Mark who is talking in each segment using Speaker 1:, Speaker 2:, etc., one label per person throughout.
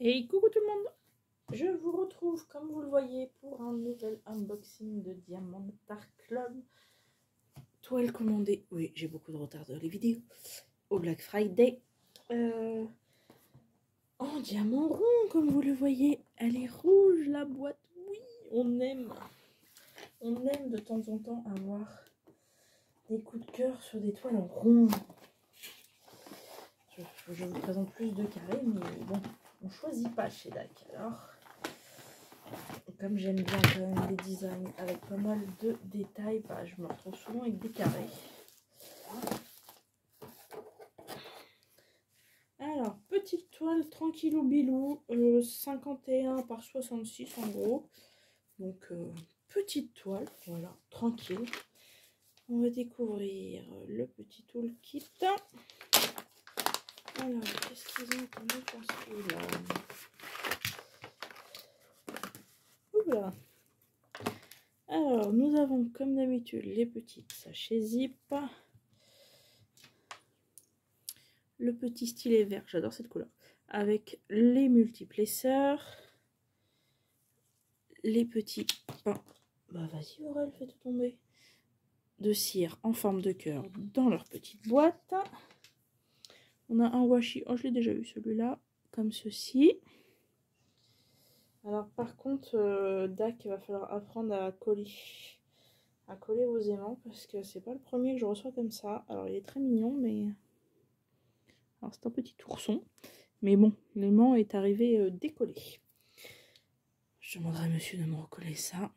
Speaker 1: Et coucou tout le monde, je vous retrouve comme vous le voyez pour un nouvel unboxing de Diamant Dark Club. Toile commandée, oui j'ai beaucoup de retard dans les vidéos, au Black Friday. En diamant rond comme vous le voyez, elle est rouge la boîte, oui on aime de temps en temps avoir des coups de cœur sur des toiles en rond. Je vous présente plus de carrés mais bon, on choisit pas chez DAC alors. Comme j'aime bien quand même des designs avec pas mal de détails, bah, je me retrouve souvent avec des carrés. Alors, petite toile tranquillou bilou, 51 par 66 en gros. Donc, petite toile, voilà, tranquille. On va découvrir le petit toolkit. Alors, qu'est-ce qu'ils ont comme ustensile là? Oula. Alors, nous avons comme d'habitude les petits sachets zip. Le petit stylet vert, j'adore cette couleur. Avec les multiplesseurs. Les petits pains. Bah vas-y Aurel, fais tout tomber. De cire en forme de cœur dans leur petite boîte. On a un washi, oh je l'ai déjà eu celui-là, comme ceci. Alors par contre, DAC, il va falloir apprendre à coller aux aimants parce que c'est pas le premier que je reçois comme ça. Alors il est très mignon, mais alors c'est un petit ourson, mais bon, l'aimant est arrivé décollé. Je demanderai à monsieur de me recoller ça.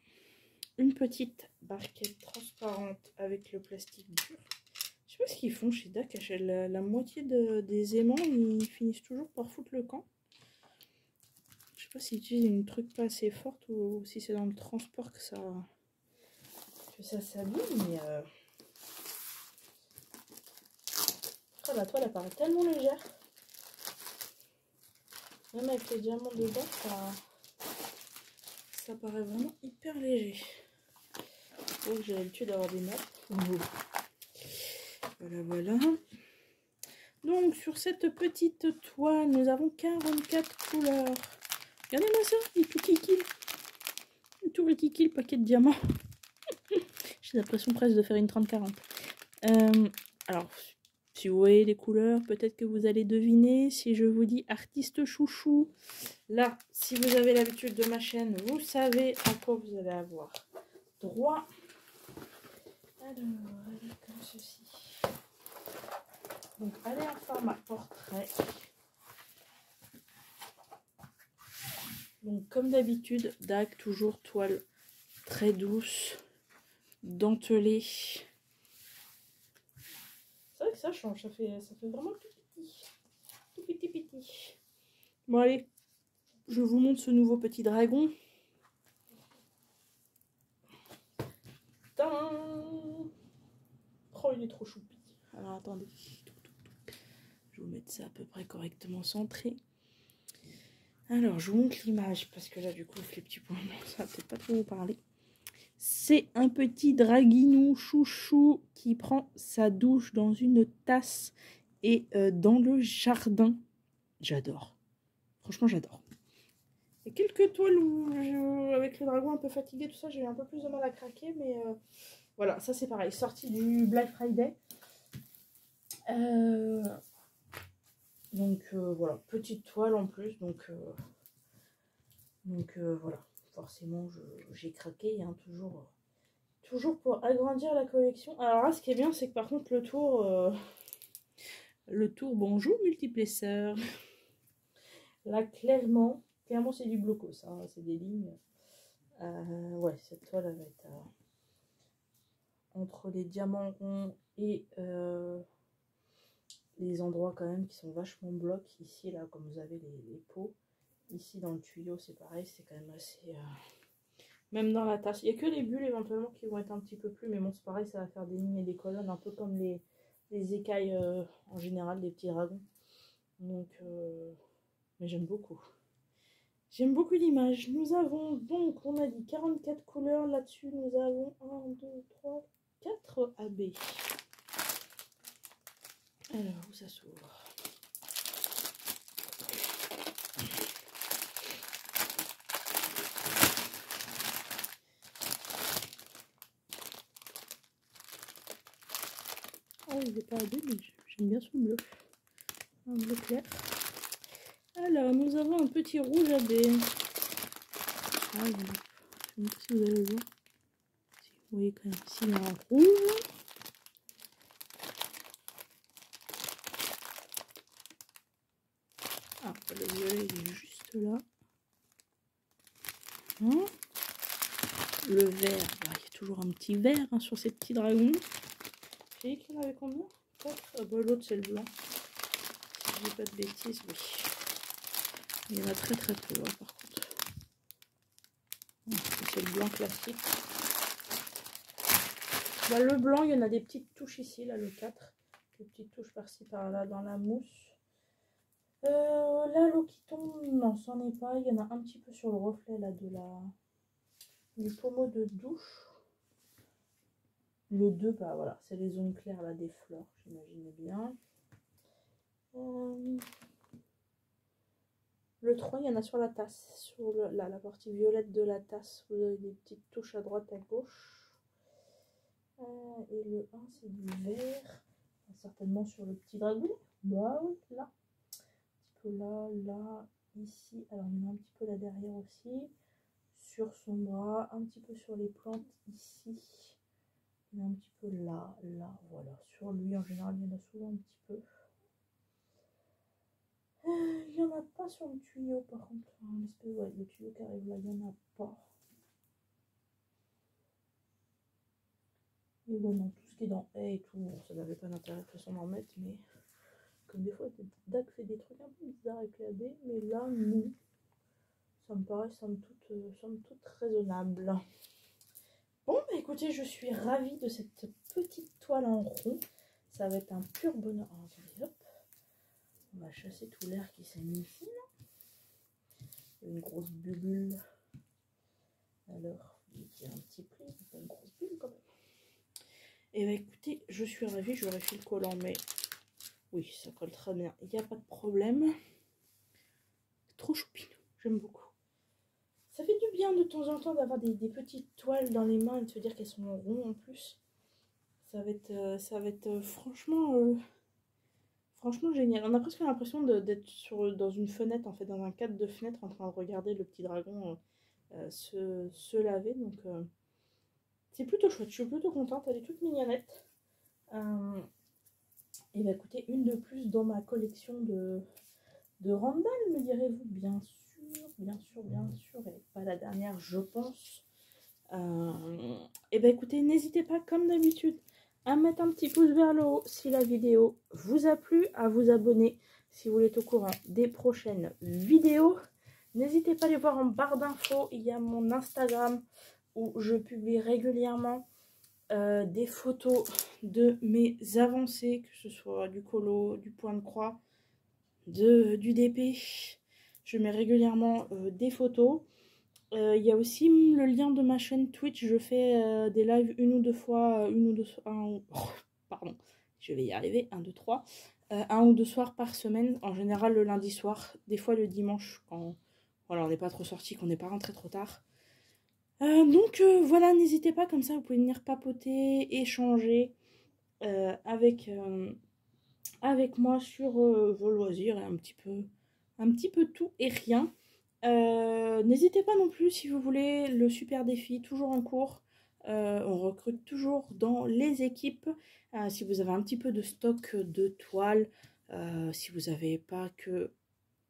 Speaker 1: Une petite barquette transparente avec le plastique dur. Je sais pas ce qu'ils font chez DAC, la moitié des aimants, ils finissent toujours par foutre le camp. Je sais pas s'ils utilisent une truc pas assez forte ou si c'est dans le transport que ça s'abîme, mais oh, la toile apparaît tellement légère. Même avec les diamants dedans, ça paraît vraiment hyper léger. Donc j'ai l'habitude d'avoir des nappes. Voilà. Donc sur cette petite toile, nous avons 44 couleurs. Regardez-moi ça, il est tout kiki. Tout rikiki, le paquet de diamants. J'ai l'impression presque de faire une 30-40. Alors, si vous voyez les couleurs, peut-être que vous allez deviner. Si je vous dis artiste chouchou, là, si vous avez l'habitude de ma chaîne, vous savez à quoi vous allez avoir droit. Alors, elle est comme ceci. Donc, elle est en format portrait. Donc, comme d'habitude, DAC, toujours toile très douce, dentelée. C'est vrai que ça change, ça fait vraiment tout petit. Bon, allez, je vous montre ce nouveau petit dragon. Tadam! Oh, il est trop choupi. Alors, attendez. Je vais vous mettre ça à peu près correctement centré. Alors, je vous montre l'image, parce que là, du coup, avec les petits points blancs, ça va peut-être pas trop vous parler. C'est un petit draguinou chouchou qui prend sa douche dans une tasse et dans le jardin. J'adore. Franchement, j'adore. Il y a quelques toiles où, avec le dragon un peu fatigué, tout ça, j'ai eu un peu plus de mal à craquer, mais voilà, ça c'est pareil, sorti du Black Friday. Donc voilà, petite toile en plus, donc voilà, forcément j'ai craqué, hein, toujours pour agrandir la collection. Alors là, ce qui est bien, c'est que par contre le tour, bonjour multiplesseur. Là, clairement c'est du blocos, hein, c'est des lignes. Ouais, cette toile elle va être entre les diamants ronds et les endroits quand même qui sont vachement blocs. Ici, là, comme vous avez les pots, ici dans le tuyau, c'est pareil, c'est quand même assez... Même dans la tasse, il n'y a que les bulles éventuellement qui vont être un petit peu plus, mais bon, c'est pareil, ça va faire des lignes et des colonnes, un peu comme les écailles en général, des petits dragons. Donc, mais j'aime beaucoup. J'aime beaucoup l'image. Nous avons donc, on a dit 44 couleurs. Là-dessus, nous avons 1, 2, 3, 4 AB. Alors, où ça s'ouvre? il n'est pas AB, mais j'aime bien ce bleu. Un bleu clair. Alors, nous avons un petit rouge AB. Ah, je ne sais pas si vous allez voir. Si vous voyez quand même ici, il y a un rouge. Ah, le violet, il est juste là. Hein, le vert, bah, il y a toujours un petit vert hein, sur ces petits dragons. J'ai dit qu'il y en avait combien? 4. Ah bah, l'autre, c'est le blanc. Si je dis pas de bêtises, oui. Il y en a très très peu, hein, par contre. C'est le blanc classique. Bah, le blanc, il y en a des petites touches ici, là, le 4. Des petites touches par-ci, par-là, dans la mousse. Là, l'eau qui tombe, non, c'en est pas. Il y en a un petit peu sur le reflet, là, du pommeau de douche. Le 2, bah voilà, c'est les zones claires, là, des fleurs, j'imagine bien. Le 3, il y en a sur la tasse, sur la partie violette de la tasse. Vous avez des petites touches à droite, à gauche. Et le 1, c'est du vert. Certainement sur le petit dragon. Bah oui, là. Un petit peu là, là, ici. Alors, il y en a un petit peu là derrière aussi. Sur son bras, un petit peu sur les plantes ici. Il y en a un petit peu là, là, voilà. Sur lui, en général, il y en a souvent un petit peu. Il n'y en a pas sur le tuyau, par contre. Ouais, le tuyau qui arrive là, il n'y en a pas. Et ouais, non, tout ce qui est dans haie et tout, bon, ça n'avait pas d'intérêt de toute façon d'en mettre, mais comme des fois, Dac fait des trucs un peu bizarres avec la baie, mais là, non. Ça me paraît somme toute raisonnable. Bon, bah écoutez, je suis ravie de cette petite toile en rond. Ça va être un pur bonheur. Oh, attendez, hop. On va chasser tout l'air qui s'est mis ici, là. Une grosse bulle. Alors, il y a un petit pli, pas une grosse bulle quand même. Et bah écoutez, je suis ravie, je vérifie le collant, mais oui, ça colle très bien, il n'y a pas de problème. Trop choupine, j'aime beaucoup. Ça fait du bien de temps en temps d'avoir des petites toiles dans les mains et de se dire qu'elles sont en rond en plus. Ça va être franchement génial. On a presque l'impression d'être dans une fenêtre, en fait, dans un cadre de fenêtre, en train de regarder le petit dragon se laver. Donc, c'est plutôt chouette. Je suis plutôt contente. Elle est toute mignonnette. Et bah écoutez, une de plus dans ma collection de Randall, me direz-vous? Bien sûr, bien sûr, bien sûr. Elle n'est pas la dernière, je pense. Et bah écoutez, n'hésitez pas, comme d'habitude, à mettre un petit pouce vers le haut si la vidéo vous a plu, à vous abonner si vous voulez être au courant des prochaines vidéos. N'hésitez pas à aller voir en barre d'infos, il y a mon Instagram où je publie régulièrement des photos de mes avancées, que ce soit du colo, du point de croix, du DP. Je mets régulièrement des photos. Il y a aussi le lien de ma chaîne Twitch. Je fais des lives une ou deux fois, pardon, je vais y arriver, 1, 2, 3. Un ou deux soirs par semaine, en général le lundi soir, des fois le dimanche quand voilà, on n'est pas trop sorti, qu'on n'est pas rentré trop tard. Donc voilà, n'hésitez pas, comme ça vous pouvez venir papoter, échanger avec moi sur vos loisirs et un petit peu tout et rien. N'hésitez pas non plus si vous voulez le super défi, toujours en cours. On recrute toujours dans les équipes. Si vous avez un petit peu de stock de toiles, si vous n'avez pas que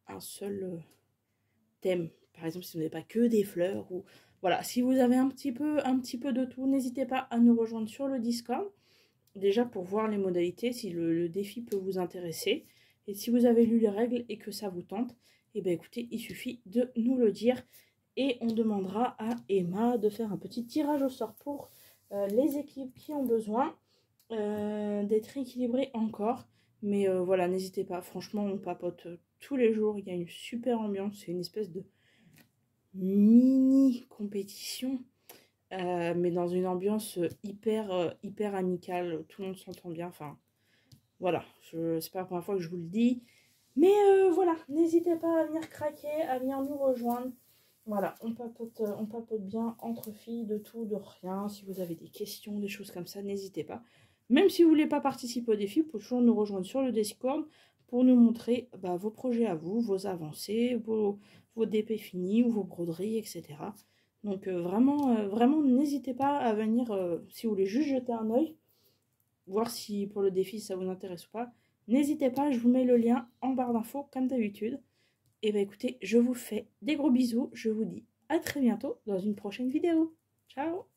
Speaker 1: un seul thème, par exemple si vous n'avez pas que des fleurs, ou voilà, si vous avez un petit peu de tout, n'hésitez pas à nous rejoindre sur le Discord. Déjà pour voir les modalités, si le défi peut vous intéresser. Et si vous avez lu les règles et que ça vous tente, et bien écoutez, il suffit de nous le dire. Et on demandera à Emma de faire un petit tirage au sort pour les équipes qui ont besoin d'être équilibrées encore. Mais voilà, n'hésitez pas, franchement on papote tous les jours, il y a une super ambiance, c'est une espèce de mini compétition. Mais dans une ambiance hyper amicale, tout le monde s'entend bien, enfin voilà, c'est pas la première fois que je vous le dis, mais voilà, n'hésitez pas à venir craquer, à venir nous rejoindre, voilà, on papote bien entre filles, de tout, de rien. Si vous avez des questions, des choses comme ça, n'hésitez pas, Même si vous ne voulez pas participer au défi, vous pouvez toujours nous rejoindre sur le Discord pour nous montrer vos projets à vous, vos avancées, vos DP finis ou vos broderies, etc. Donc vraiment, n'hésitez pas à venir, si vous voulez juste jeter un œil, voir si pour le défi ça vous intéresse ou pas. N'hésitez pas, je vous mets le lien en barre d'infos comme d'habitude. Et écoutez, je vous fais des gros bisous, je vous dis à très bientôt dans une prochaine vidéo. Ciao!